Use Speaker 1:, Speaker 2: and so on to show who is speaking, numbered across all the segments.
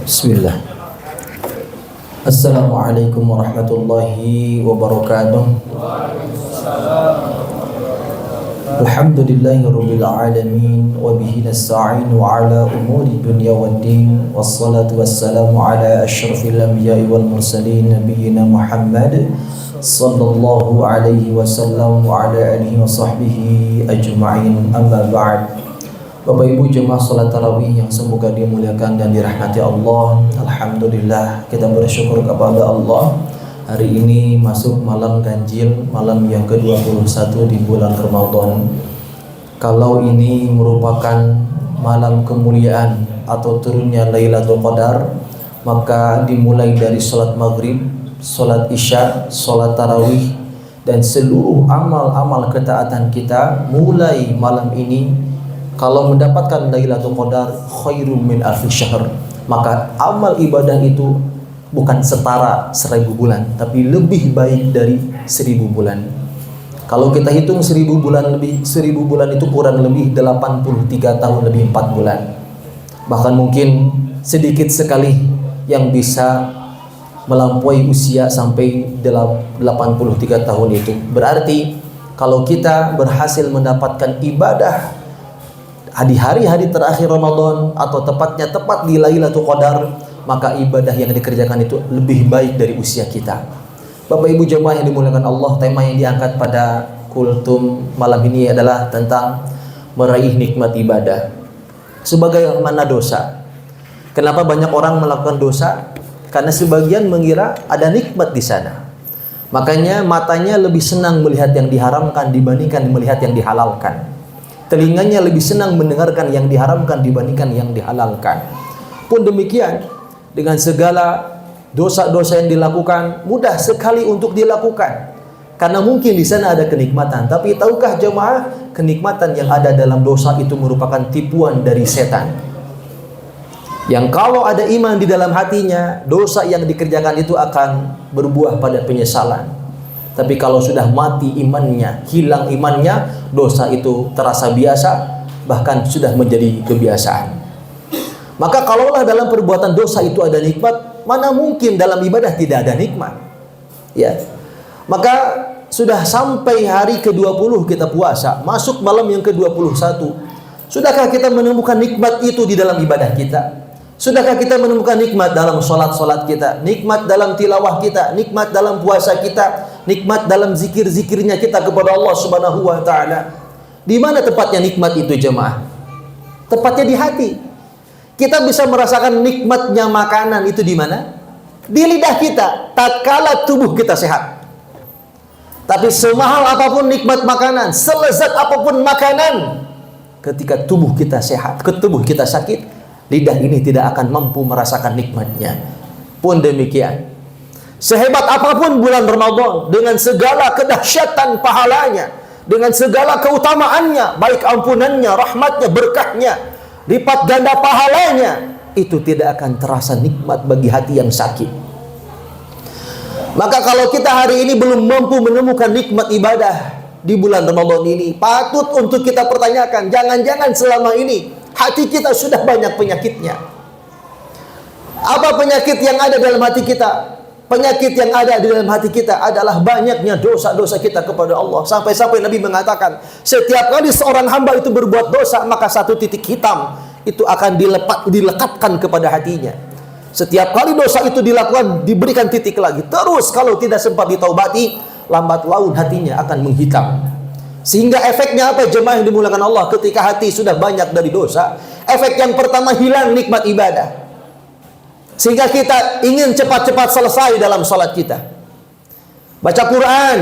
Speaker 1: Bismillah. Assalamualaikum warahmatullahi wabarakatuh. Alhamdulillahirabbil alamin wa bihi nasta'inu ala umuri dunya waddin wassalatu wassalamu ala asyrafil anbiya'i wal mursalin nabiyyina Muhammad sallallahu alaihi wasallam wa ala alihi wa sahbihi ajma'in, amma ba'd. Bapak Ibu jemaah salat tarawih yang semoga dimuliakan dan dirahmati Allah. Alhamdulillah, kita bersyukur kepada Allah. Hari ini masuk malam ganjil, malam yang ke-21 di bulan Ramadan. Kalau ini merupakan malam kemuliaan atau turunnya Lailatul Qadar, maka dimulai dari salat maghrib, salat isya, salat tarawih, dan seluruh amal-amal ketaatan kita mulai malam ini. Kalau mendapatkan Lailatul Qadar khairum min alfi syahr, maka amal ibadah itu bukan setara 1000 bulan, tapi lebih baik dari 1000 bulan. Kalau kita hitung 1000 bulan itu kurang lebih 83 tahun lebih 4 bulan. Bahkan mungkin sedikit sekali yang bisa melampaui usia sampai 83 tahun itu. Berarti kalau kita berhasil mendapatkan ibadah di hari-hari terakhir Ramadan atau tepatnya tepat di Lailatul Qadar, maka ibadah yang dikerjakan itu lebih baik dari usia kita. Bapak Ibu jemaah yang dimuliakan Allah, tema yang diangkat pada kultum malam ini adalah tentang meraih nikmat ibadah. Sebagai mana dosa? Kenapa banyak orang melakukan dosa? Karena sebagian mengira ada nikmat di sana. Makanya matanya lebih senang melihat yang diharamkan dibandingkan melihat yang dihalalkan. Telinganya lebih senang mendengarkan yang diharamkan dibandingkan yang dihalalkan. Pun demikian, dengan segala dosa-dosa yang dilakukan, mudah sekali untuk dilakukan. Karena mungkin di sana ada kenikmatan. Tapi tahukah jemaah, kenikmatan yang ada dalam dosa itu merupakan tipuan dari setan. Yang kalau ada iman di dalam hatinya, dosa yang dikerjakan itu akan berbuah pada penyesalan. Tapi kalau sudah mati imannya, hilang imannya, dosa itu terasa biasa, bahkan sudah menjadi kebiasaan. Maka kalaulah dalam perbuatan dosa itu ada nikmat, mana mungkin dalam ibadah tidak ada nikmat? Ya. Maka sudah sampai hari ke-20 kita puasa, masuk malam yang ke-21. Sudahkah kita menemukan nikmat itu di dalam ibadah kita? Sudahkah kita menemukan nikmat dalam solat-solat kita, nikmat dalam tilawah kita, nikmat dalam puasa kita, nikmat dalam zikir-zikirnya kita kepada Allah Subhanahu wa Ta'ala? Di mana tepatnya nikmat itu jemaah? Tepatnya di hati. Kita bisa merasakan nikmatnya makanan itu di mana? Di lidah kita, tatkala tubuh kita sehat. Tapi semahal apapun nikmat makanan, selezat apapun makanan, ketika tubuh kita sehat, tubuh kita sakit, lidah ini tidak akan mampu merasakan nikmatnya. Pun demikian, sehebat apapun bulan Ramadan, dengan segala kedahsyatan pahalanya, dengan segala keutamaannya, baik ampunannya, rahmatnya, berkahnya, lipat ganda pahalanya, itu tidak akan terasa nikmat bagi hati yang sakit. Maka kalau kita hari ini belum mampu menemukan nikmat ibadah di bulan Ramadan ini, patut untuk kita pertanyakan, jangan-jangan selama ini hati kita sudah banyak penyakitnya. Apa penyakit yang ada dalam hati kita? Penyakit yang ada di dalam hati kita adalah banyaknya dosa-dosa kita kepada Allah. Sampai-sampai Nabi mengatakan, setiap kali seorang hamba itu berbuat dosa, maka satu titik hitam itu akan dilekatkan kepada hatinya. Setiap kali dosa itu dilakukan, diberikan titik lagi. Terus kalau tidak sempat ditaubati, lambat laun hatinya akan menghitam. Sehingga efeknya apa jemaah yang dimuliakan Allah? Ketika hati sudah banyak dari dosa, efek yang pertama hilang nikmat ibadah. Sehingga kita ingin cepat-cepat selesai dalam salat kita. Baca Quran,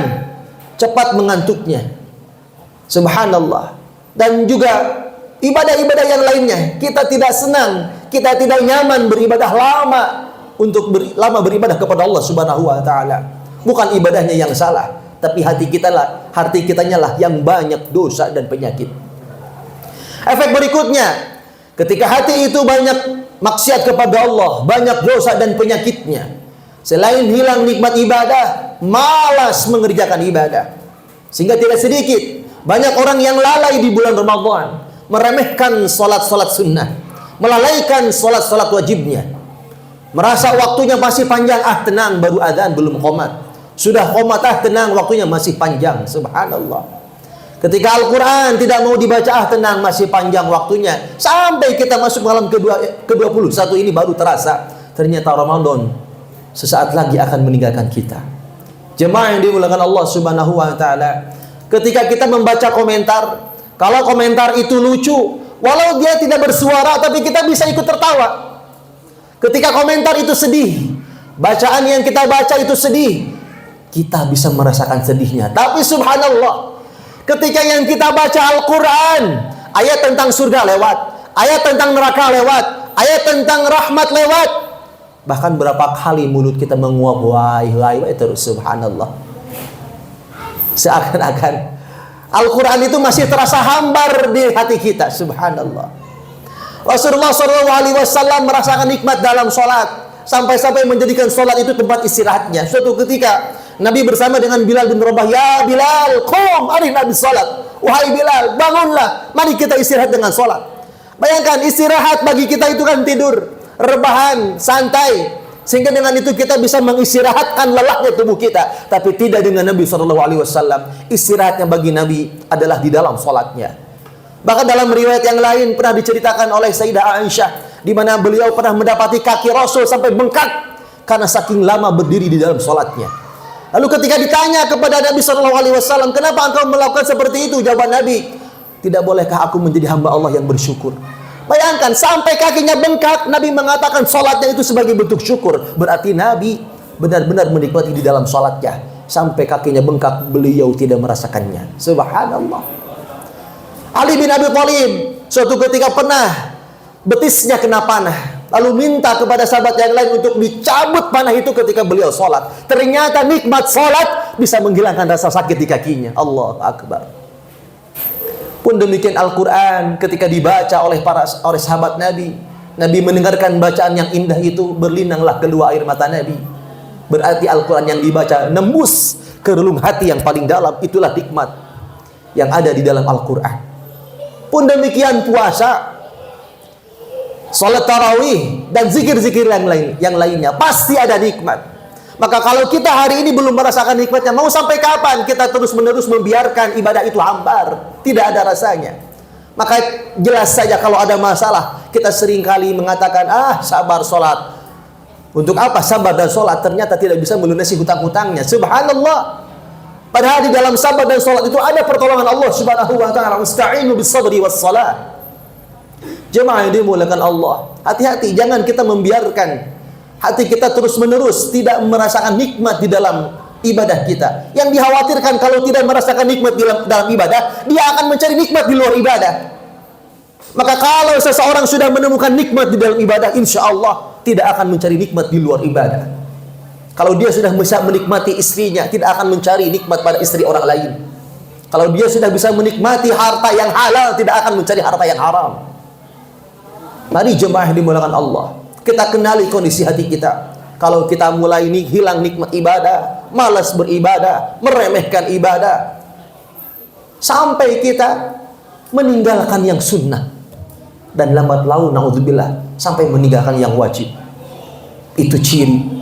Speaker 1: cepat mengantuknya. Subhanallah. Dan juga ibadah-ibadah yang lainnya, kita tidak senang, kita tidak nyaman beribadah lama lama beribadah kepada Allah Subhanahu wa Ta'ala. Bukan ibadahnya yang salah, tapi hati kitanya lah yang banyak dosa dan penyakit. Efek berikutnya, ketika hati itu banyak maksiat kepada Allah, banyak dosa dan penyakitnya, selain hilang nikmat ibadah, malas mengerjakan ibadah. Sehingga tidak sedikit banyak orang yang lalai di bulan Ramadan, meremehkan salat-salat sunnah, melalaikan salat-salat wajibnya.
Speaker 2: Merasa waktunya masih panjang, tenang, baru adzan, belum qomat. Sudah qomat, tenang, waktunya masih panjang. Subhanallah. Ketika Al-Quran tidak mau dibaca, tenang, masih panjang waktunya. Sampai kita masuk malam ke-21 ini baru terasa, ternyata Ramadan sesaat lagi akan meninggalkan kita. Jemaah yang dimuliakan Allah Subhanahu wa taala, ketika kita membaca komentar, kalau komentar itu lucu, walau dia tidak bersuara, tapi kita bisa ikut tertawa. Ketika komentar itu sedih, bacaan yang kita baca itu sedih, kita bisa merasakan sedihnya. Tapi subhanallah, ketika yang kita baca Al-Quran, ayat tentang surga lewat, ayat tentang neraka lewat, ayat tentang rahmat lewat, bahkan berapa kali mulut kita menguap, wai terus, subhanallah. Seakan-akan Al-Quran itu masih terasa hambar di hati kita, subhanallah. Rasulullah SAW merasakan nikmat dalam sholat, sampai-sampai menjadikan sholat itu tempat istirahatnya. Suatu ketika Nabi bersama dengan Bilal bin Rabah, ya Bilal, qum arina bis sholat. Wahai Bilal, bangunlah, mari kita istirahat dengan sholat. Bayangkan, istirahat bagi kita itu kan tidur, rebahan, santai, sehingga dengan itu kita bisa mengistirahatkan lelahnya tubuh kita. Tapi tidak dengan Nabi SAW. Istirahatnya bagi Nabi adalah di dalam sholatnya. Bahkan dalam riwayat yang lain pernah diceritakan oleh Sayyidah Aisyah, di mana beliau pernah mendapati kaki Rasul sampai bengkak karena saking lama berdiri di dalam sholatnya. Lalu ketika ditanya kepada Nabi SAW, kenapa engkau melakukan seperti itu? Jawaban Nabi, tidak bolehkah aku menjadi hamba Allah yang bersyukur? Bayangkan, sampai kakinya bengkak, Nabi mengatakan sholatnya itu sebagai bentuk syukur. Berarti Nabi benar-benar menikmati di dalam sholatnya. Sampai kakinya bengkak, beliau tidak merasakannya. Subhanallah. Ali bin Abi Thalib suatu ketika pernah betisnya kena panah, lalu minta kepada sahabat yang lain untuk dicabut panah itu ketika beliau sholat. Ternyata nikmat sholat bisa menghilangkan rasa sakit di kakinya. Allahu Akbar. Pun demikian Al-Quran ketika dibaca oleh sahabat Nabi, Nabi mendengarkan bacaan yang indah itu, berlinanglah kedua air mata Nabi. Berarti Al-Quran yang dibaca nembus ke relung hati yang paling dalam. Itulah nikmat yang ada di dalam Al-Quran. Pun demikian puasa, salat tarawih, dan zikir-zikir yang lainnya pasti ada nikmat. Maka kalau kita hari ini belum merasakan nikmatnya, mau sampai kapan kita terus-menerus membiarkan ibadah itu hambar, tidak ada rasanya? Maka jelas saja kalau ada masalah, kita seringkali mengatakan, sabar sholat. Untuk apa sabar dan sholat? Ternyata tidak bisa melunasi hutang-hutangnya. Subhanallah. Padahal di dalam sabar dan sholat itu ada pertolongan Allah Subhanahu wa ta'ala. Musta'inu bis sabri was salat. Jemaah yang dimuliakan Allah, hati-hati, jangan kita membiarkan hati kita terus-menerus tidak merasakan nikmat di dalam ibadah kita. Yang dikhawatirkan kalau tidak merasakan nikmat di dalam ibadah, dia akan mencari nikmat di luar ibadah. Maka kalau seseorang sudah menemukan nikmat di dalam ibadah, insya Allah tidak akan mencari nikmat di luar ibadah. Kalau dia sudah bisa menikmati istrinya, tidak akan mencari nikmat pada istri orang lain. Kalau dia sudah bisa menikmati harta yang halal, tidak akan mencari harta yang haram. Mari jemaah dimuliakan Allah, kita kenali kondisi hati kita. Kalau kita mulai hilang nikmat ibadah, malas beribadah, meremehkan ibadah, sampai kita meninggalkan yang sunnah, dan lambat laun naudzubillah sampai meninggalkan yang wajib. Itu ciri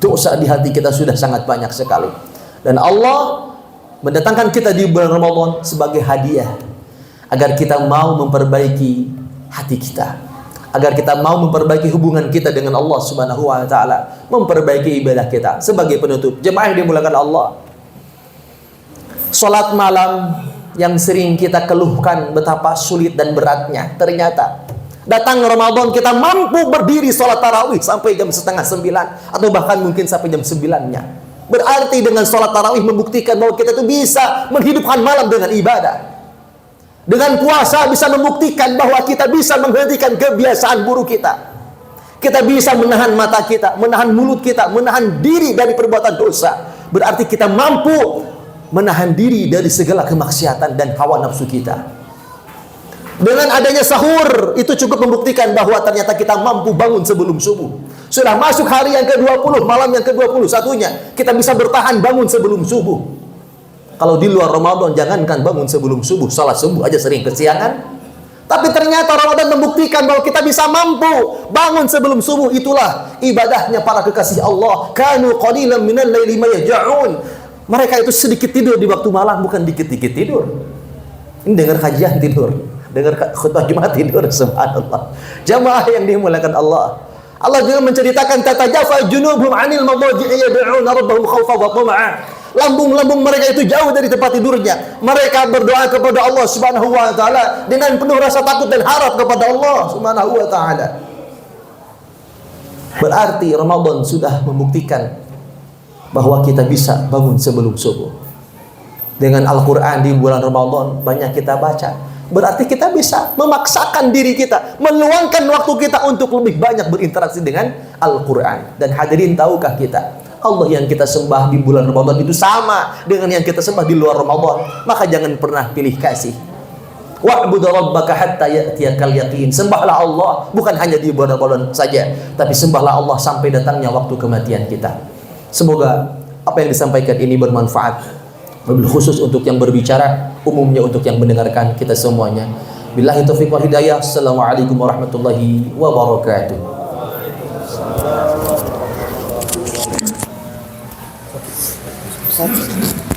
Speaker 2: dosa di hati kita sudah sangat banyak sekali. Dan Allah mendatangkan kita di bulan Ramadan sebagai hadiah agar kita mau memperbaiki hati kita, agar kita mau memperbaiki hubungan kita dengan Allah Subhanahu wa ta'ala, memperbaiki ibadah kita. Sebagai penutup, jemaah yang dimuliakan Allah, salat malam yang sering kita keluhkan betapa sulit dan beratnya, ternyata datang Ramadan kita mampu berdiri sholat tarawih sampai jam 8:30 atau bahkan mungkin sampai jam 9-nya. Berarti dengan sholat tarawih membuktikan bahwa kita itu bisa menghidupkan malam dengan ibadah. Dengan puasa bisa membuktikan bahwa kita bisa menghentikan kebiasaan buruk kita. Kita bisa menahan mata kita, menahan mulut kita, menahan diri dari perbuatan dosa. Berarti kita mampu menahan diri dari segala kemaksiatan dan hawa nafsu kita. Dengan adanya sahur, itu cukup membuktikan bahwa ternyata kita mampu bangun sebelum subuh. Sudah masuk hari yang ke-20, malam yang ke-21-nya, kita bisa bertahan bangun sebelum subuh. Kalau di luar Ramadan, jangankan bangun sebelum subuh, salat subuh aja sering kesiangan. Tapi ternyata Ramadan membuktikan bahwa kita bisa mampu bangun sebelum subuh. Itulah ibadahnya para kekasih Allah. Kanu qalilan minal laili ma yahja'un. Mereka itu sedikit tidur di waktu malam, bukan dikit-dikit tidur. Ini dengar kajian tidur, dengar khutbah Jumat tidur, subhanallah. Jamaah yang dimuliakan Allah. Allah juga menceritakan tatajafa junubuhum 'anil madaji'i yad'una rabbahum khaufan wa tama'an. Lambung-lambung mereka itu jauh dari tempat tidurnya. Mereka berdoa kepada Allah Subhanahu wa taala dengan penuh rasa takut dan harap kepada Allah Subhanahu wa taala. Berarti Ramadan sudah membuktikan bahwa kita bisa bangun sebelum subuh. Dengan Al-Qur'an di bulan Ramadan banyak kita baca. Berarti kita bisa memaksakan diri kita, meluangkan waktu kita untuk lebih banyak berinteraksi dengan Al-Qur'an. Dan hadirin, tahukah kita, Allah yang kita sembah di bulan Ramadan itu sama dengan yang kita sembah di luar Ramadan. Maka jangan pernah pilih kasih. Wa'budu rabbaka hatta ya'tiyakal yaqin. Sembahlah Allah bukan hanya di bulan Ramadan saja, tapi sembahlah Allah sampai datangnya waktu kematian kita. Semoga apa yang disampaikan ini bermanfaat, wabil khusus untuk yang berbicara, umumnya untuk yang mendengarkan kita semuanya. Billahi taufiq wal hidayah. Assalamualaikum warahmatullahi wabarakatuh.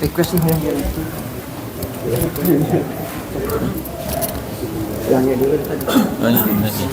Speaker 3: Request yang dulu tadi.